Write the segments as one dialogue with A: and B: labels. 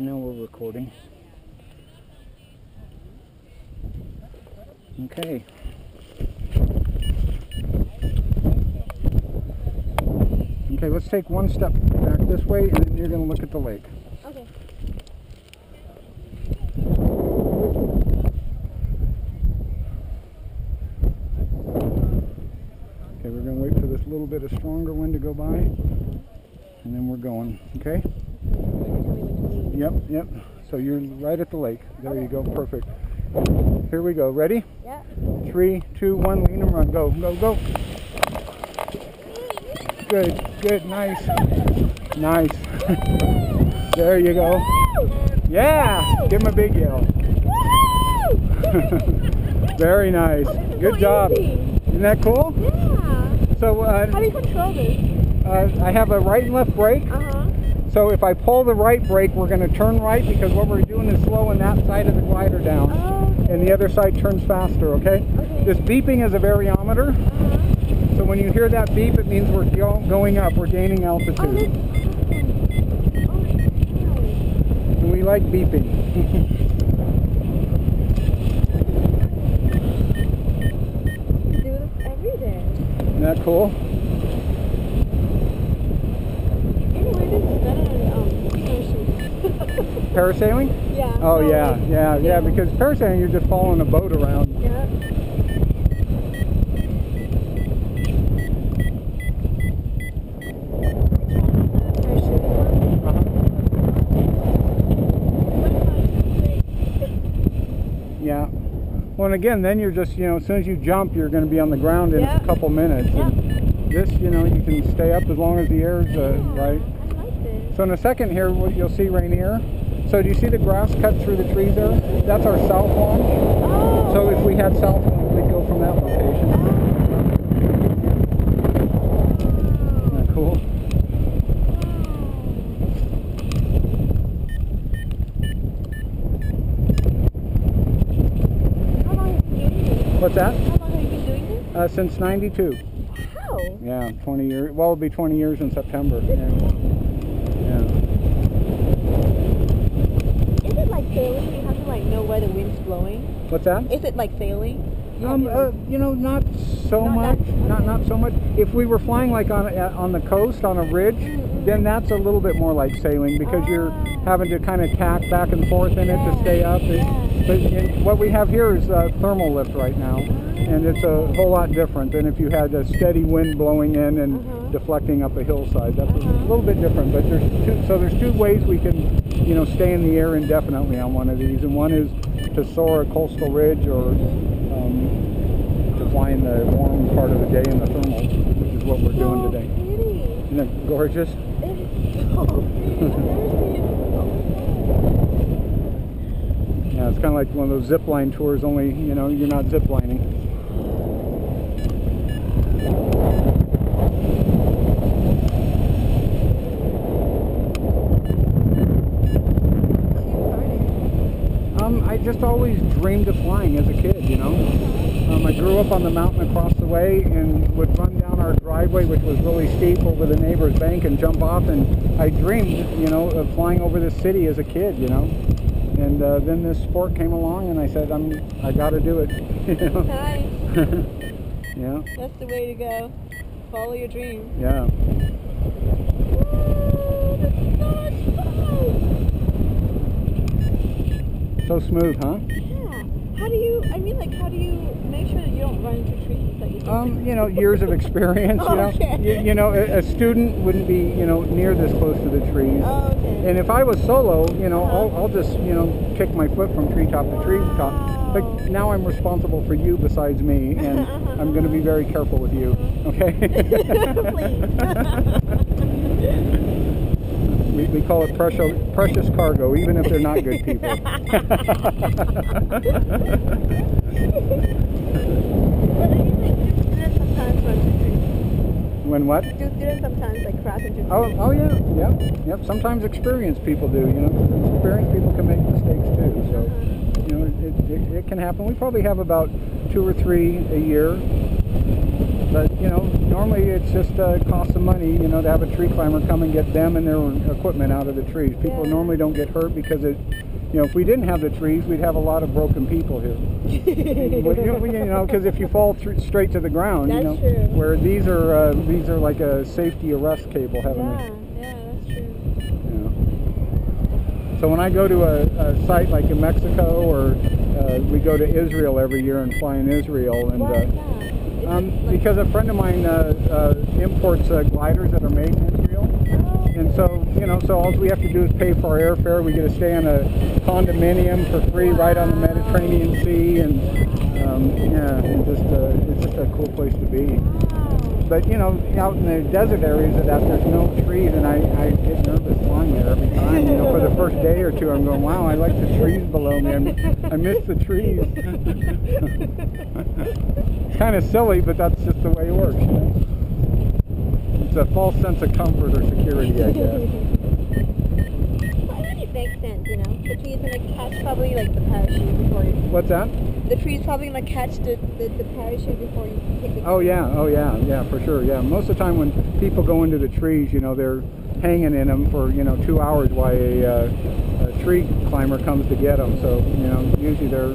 A: Now we're recording. Okay. Okay, let's take one step back this way and then you're going to look at the lake.
B: Okay.
A: Okay, we're going to wait for this little bit of stronger wind to go by and then we're going, okay? Yep. So you're right at the lake. There you go. Perfect. Here we go. Ready?
B: Yeah.
A: 3, 2, 1. Lean and run. Go. Good. Nice. There you go. Yeah. Give him a big yell. Very nice. Good job. Isn't that cool?
B: Yeah.
A: So
B: how do you control this?
A: I have a right and left brake. So if I pull the right brake, we're going to turn right because what we're doing is slowing that side of the glider down.
B: Okay.
A: And the other side turns faster, okay? This beeping is a variometer. So when you hear that beep, it means we're going up, we're gaining altitude. And we like beeping.
B: You do this every day.
A: Isn't that cool? Parasailing?
B: Yeah.
A: Oh yeah, because parasailing you're just following a boat around.
B: Yeah.
A: Yeah. Well, and again, then you're just, as soon as you jump, you're going to be on the ground in a couple minutes.
B: Yeah.
A: And this, you can stay up as long as the air's right.
B: I like this.
A: So in a second here, you'll see Rainier. So do you see the grass cut through the trees there? That's our south launch.
B: Oh.
A: So if we had south launch, we'd go from that location. Isn't that cool?
B: How long have you been doing this?
A: What's that?
B: How long have you been doing this?
A: Since '92.
B: Wow.
A: Yeah, 20 years. Well, it'll be 20 years in September. Yeah.
B: Is it like sailing? You have to know where the wind's blowing.
A: What's that?
B: Is it like sailing?
A: Not so much. Not so much. If we were flying like on the coast on a ridge, then that's a little bit more like sailing because you're having to kind of tack back and forth in it to stay up. But what we have here is thermal lift right now, and it's a whole lot different than if you had a steady wind blowing in and deflecting up a hillside. That's a little bit different. But there's two ways we can stay in the air indefinitely on one of these, and one is to soar a coastal ridge or to fly in the warm part of the day in the thermal, which is what we're doing today.
B: Pretty.
A: Isn't that gorgeous? Yeah, it's kind of like one of those zip line tours, only you're not zip lining. I just always dreamed of flying as a kid, I grew up on the mountain across the way and would run down our driveway, which was really steep, over the neighbor's bank and jump off, and I dreamed, of flying over the city as a kid, And then this sport came along and I said, I got to do it.
B: Nice.
A: Yeah.
B: That's the way to go. Follow your dream.
A: Yeah. So smooth, huh?
B: Yeah. How do you make sure that you don't run into trees that you
A: years of experience,
B: Okay.
A: A student wouldn't be, near this close to the trees.
B: Oh, okay.
A: And if I was solo, I'll just, kick my foot from treetop to treetop. But now I'm responsible for you besides me, and I'm going to be very careful with you, okay? We call it precious cargo, even if they're not good people. When what?
B: Do students sometimes crash into trees?
A: Oh yeah. Yep. Sometimes experienced people do. Experienced people can make mistakes too. So, it can happen. We probably have about 2 or 3 a year. But, you know, normally it's just costs some money, you know, to have a tree climber come and get them and their equipment out of the trees. People normally don't get hurt because it, you know, if we didn't have the trees, we'd have a lot of broken people here. You know, because if you fall straight to the ground, you know,
B: true.
A: where these are like a safety arrest cable, haven't they?
B: Yeah, that's true.
A: Yeah. So when I go to a site like in Mexico, or we go to Israel every year and fly in Israel, and
B: Why is that?
A: because a friend of mine imports gliders that are made in Israel. And so, you know, so all we have to do is pay for our airfare. We get to stay in a condominium for free right on the Mediterranean Sea, and yeah, and it's just a cool place to be. But, you know, out in the desert areas of that, there's no trees, and I get nervous flying there every time. You know, for the first day or two, I'm going, wow, I like the trees below me. I miss the trees. It's kind of silly, but that's just the way it works, you know? It's a false sense of comfort or security, I guess.
B: Well, it makes sense, you know. The tree's gonna catch probably like the parachute before you.
A: What's that?
B: The tree's probably gonna catch the parachute before you take the.
A: Oh yeah, for sure. Yeah, most of the time when people go into the trees, you know, they're hanging in them for, you know, 2 hours while a tree climber comes to get them. So, you know, usually they're,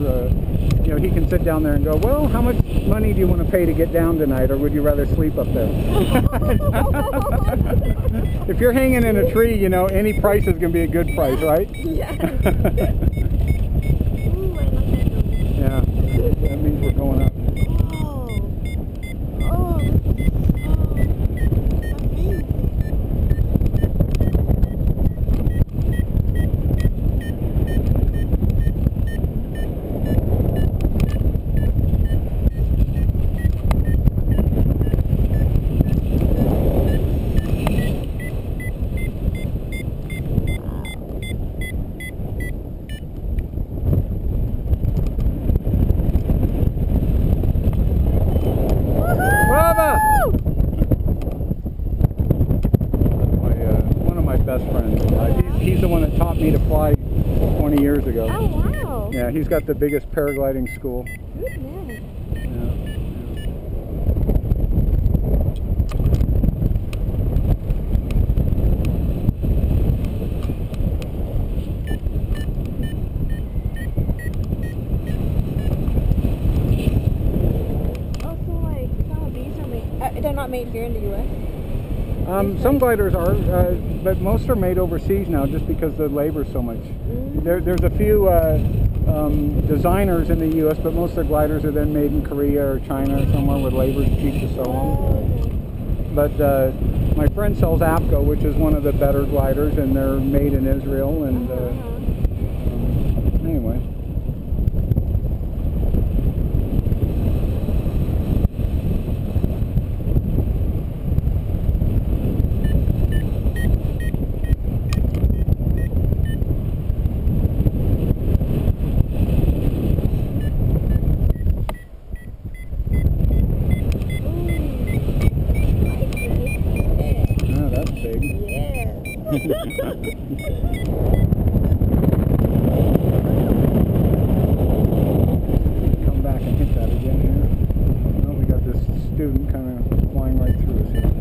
A: you know, he can sit down there and go, well, how much money do you want to pay to get down tonight, or would you rather sleep up there? If you're hanging in a tree, you know, any price is going to be a good price, right?
B: Yeah. Ooh, I like that.
A: Yeah, that means we're going up. Best friend. He's the one that taught me to fly 20 years ago.
B: Oh, wow.
A: Yeah, he's got the biggest paragliding school.
B: Good man. Oh, so like some of these are made. They're not made here in the U.S.
A: Some gliders are, but most are made overseas now just because the labor's so much. There's a few designers in the U.S., but most of the gliders are then made in Korea or China or somewhere where labor's cheap to sew on. But my friend sells APCO, which is one of the better gliders, and they're made in Israel. And anyway. Come back and hit that again here. Oh, we got this student kind of flying right through us here.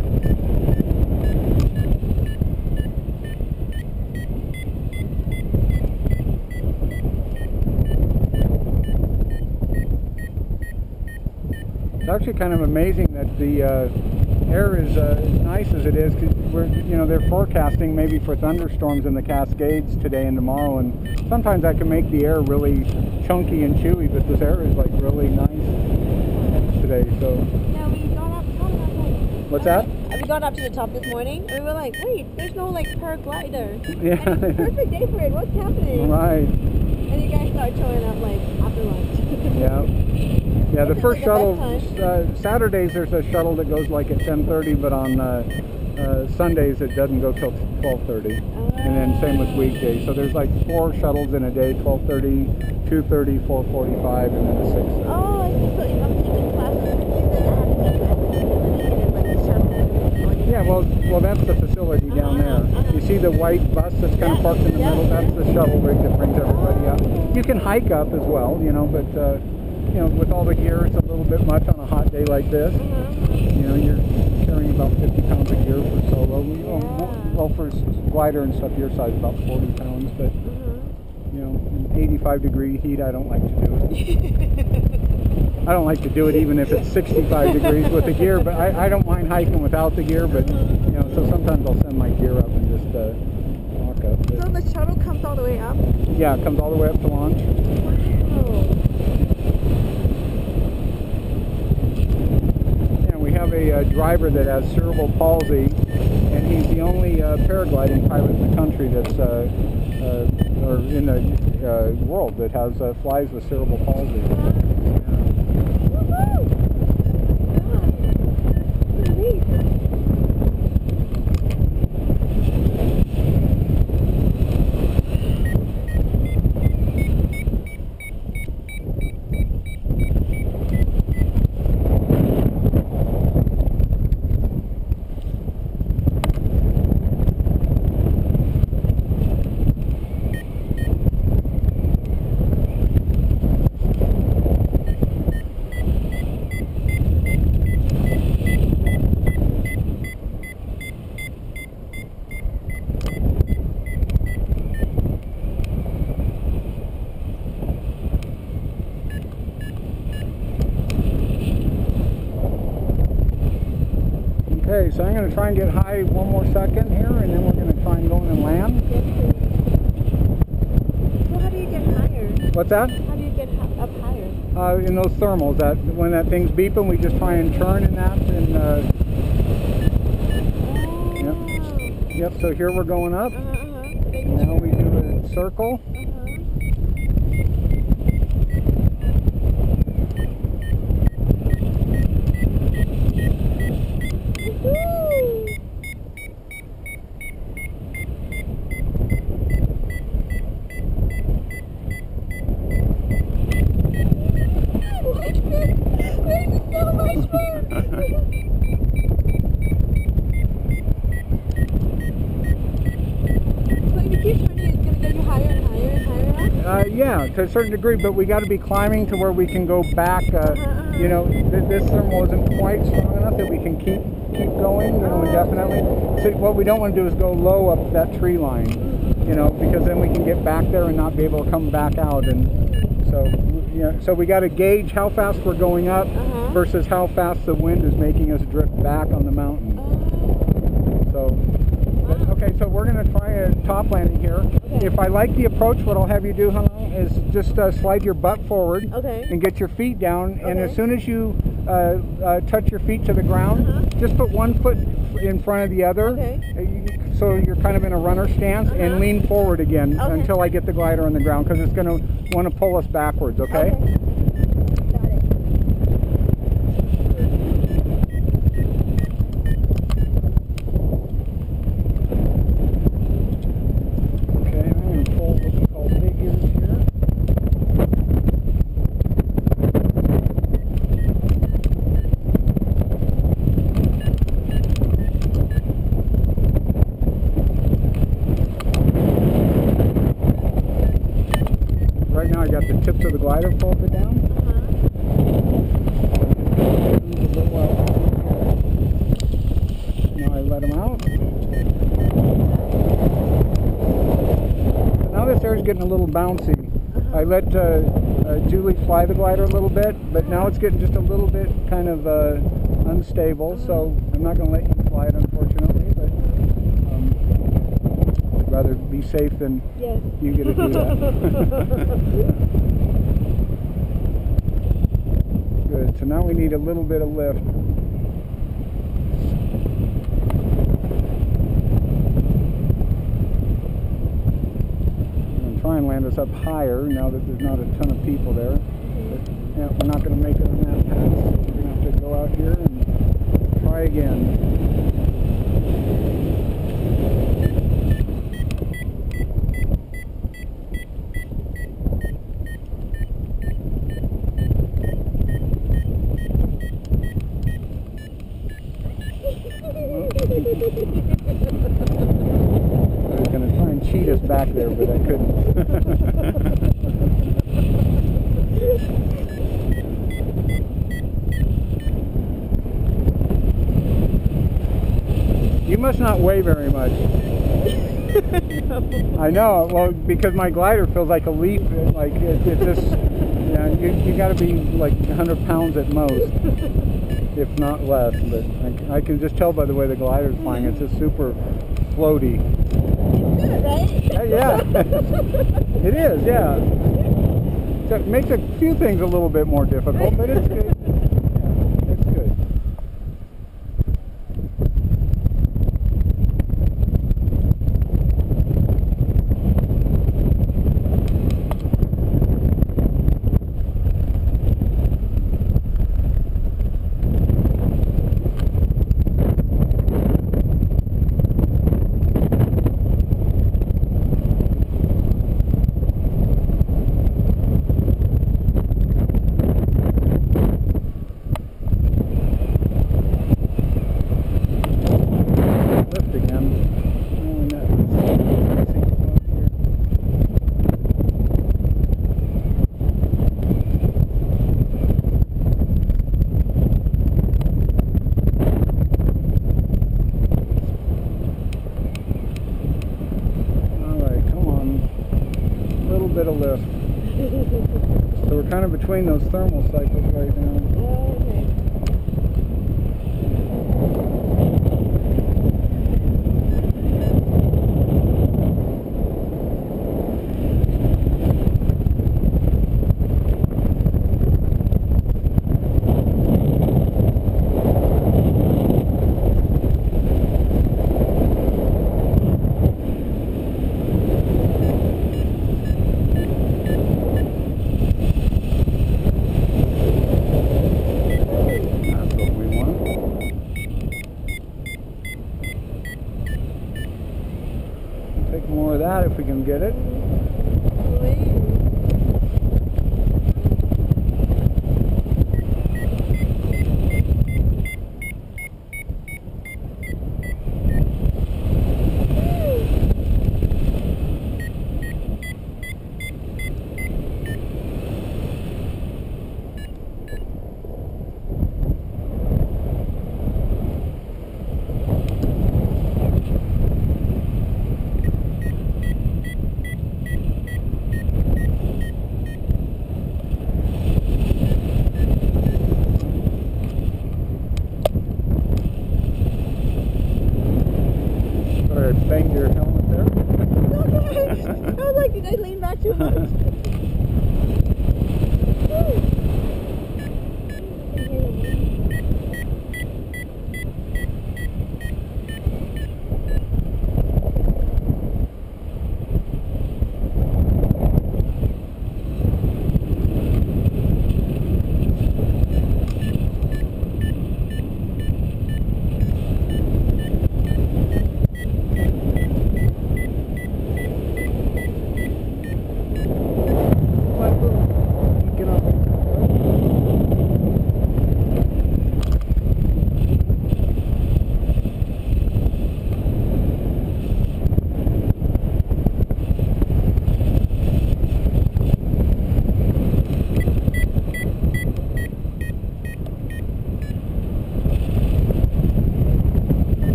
A: It's actually kind of amazing that the air is as nice as it is, because you know, they're forecasting maybe for thunderstorms in the Cascades today and tomorrow, and sometimes that can make the air really chunky and chewy, but this air is like really nice today. So
B: yeah, we got up top.
A: What's that?
B: We got up to the top this morning and we were like, wait, there's no like paraglider.
A: Yeah.
B: And it's a perfect day for it. What's happening?
A: Right.
B: And you guys start showing up like after lunch.
A: Yeah. Yeah, the first
B: like
A: shuttle,
B: best
A: Saturdays there's a shuttle that goes like at 10:30, but on Sundays it doesn't go till 12:30. And then same with weekdays. So there's like 4 shuttles in a day, 12:30, 2:30, 4:45, and then a 6:30.
B: Oh, I see. So if I'm taking classes,
A: Yeah, well, that's the facility down there. You see the white bus that's kind of parked in the middle? That's the shuttle rig that brings everybody up. You can hike up as well, you know, but you know, with all the gear, it's a little bit much on a hot day like this. You know, you're carrying about 50 pounds of gear for solo. Well, for glider and stuff your size, about 40 pounds, but you know, in 85-degree heat, I don't like to do it. I don't like to do it even if it's 65 degrees with the gear, but I don't mind hiking without the gear, but you know, so sometimes I'll send my gear up and just walk up. But,
B: so the shuttle comes all the way up?
A: yeah, it comes all the way up to launch.
B: Wow.
A: Yeah, we have a driver that has cerebral palsy, and he's the only paragliding pilot in the country that's or in the world that has flies with cerebral palsy. Okay, so I'm going to try and get high one more second here, and then we're going to try and go in and land.
B: Yes, please. So how do you get higher?
A: What's that?
B: How do you get up higher?
A: In those thermals, that when that thing's beeping, we just try and turn in that. And yep. So here we're going up. Now we do a circle. Yeah, to a certain degree, but we got to be climbing to where we can go back. You know, this thermal isn't quite strong enough that we can keep going, you know, indefinitely. So what we don't want to do is go low up that tree line, you know, because then we can get back there and not be able to come back out. And so, you know, so we got to gauge how fast we're going up versus how fast the wind is making us drift back on the mountain. So. Okay, so we're going to try a top landing here. Okay. If I like the approach, what I'll have you do, Hannah, is just slide your butt forward and get your feet down. And as soon as you touch your feet to the ground, just put one foot in front of the other. So you're kind of in a runner stance and lean forward again until I get the glider on the ground, because it's going to want to pull us backwards, okay? Right now I got the tips of the glider folded down. Now I let them out. So now this air is getting a little bouncy. I let Julie fly the glider a little bit, but now it's getting just a little bit kind of unstable, so I'm not going to let you fly it, unfortunately, but I'd rather be safe than you get to do that. Good, so now we need a little bit of lift. Try and land us up higher now that there's not a ton of people there. But, yeah, we're not going to make it on that path. So we're going to have to go out here and try again. I was going to try and cheat us back there, but I couldn't. You must not weigh very much.
B: No.
A: I know. Well, because my glider feels like a leaf. Like it just, yeah. You got to be like 100 pounds at most, if not less. But I can just tell by the way the glider's flying. It's just super floaty.
B: Good, right?
A: Yeah. It is. Yeah. So it makes a few things a little bit more difficult, but it's good. Yeah, it's good. Bit of lift. So we're kind of between those thermal cycles right now.
B: Oh, okay.
A: Take more of that if we can get it. Banged your helmet there.
B: I was like, did I lean back too much?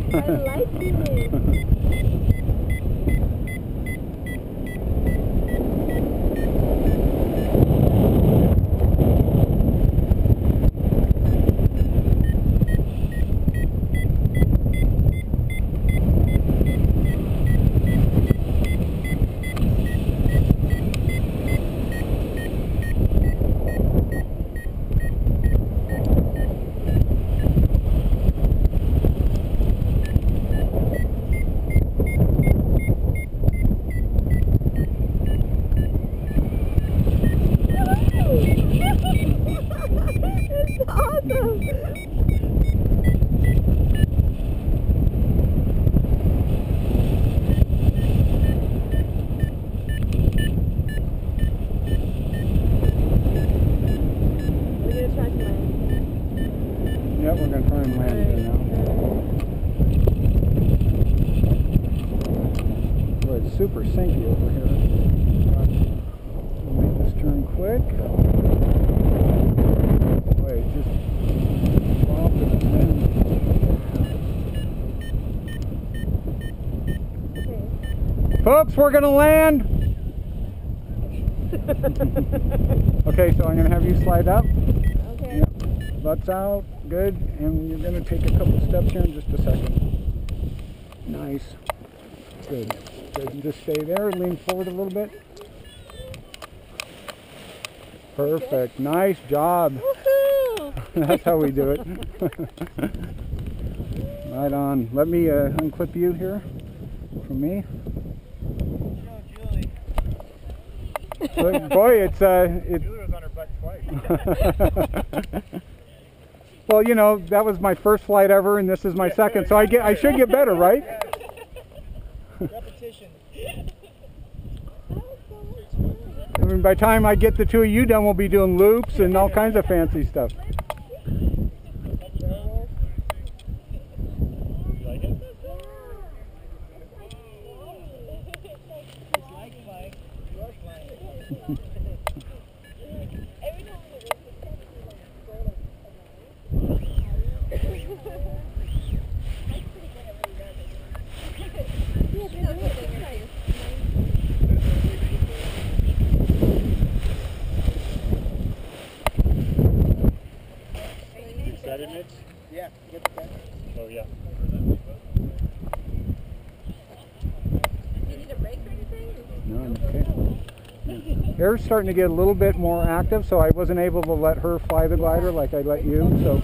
B: I like it.
A: super sinky over here. We'll make this turn quick. Boy, it just dropped and then. Folks, we're gonna land. Okay, so I'm gonna have you slide up.
B: Okay.
A: Yep. Butts out, good, and you're gonna take a couple steps here in just a second. Nice. Good. Good. And just stay there. Lean forward a little bit. Perfect. Nice job.
B: Woohoo!
A: That's how we do it. Right on. Let me unclip you here from me. Look, boy, it's
C: Julie was on her butt twice.
A: Well, you know, that was my first flight ever, and this is my second, so I should get better, right?
C: Repetition.
A: I mean, by the time I get the two of you done, we'll be doing loops and all kinds of fancy stuff.
C: You like it? It's like flying. You are flying. Is that it, Mitch? Yeah. Get the pen. Oh, yeah.
B: Do you need a break or anything?
A: No, I'm okay. Air's starting to get a little bit more active, so I wasn't able to let her fly the glider like I let you. So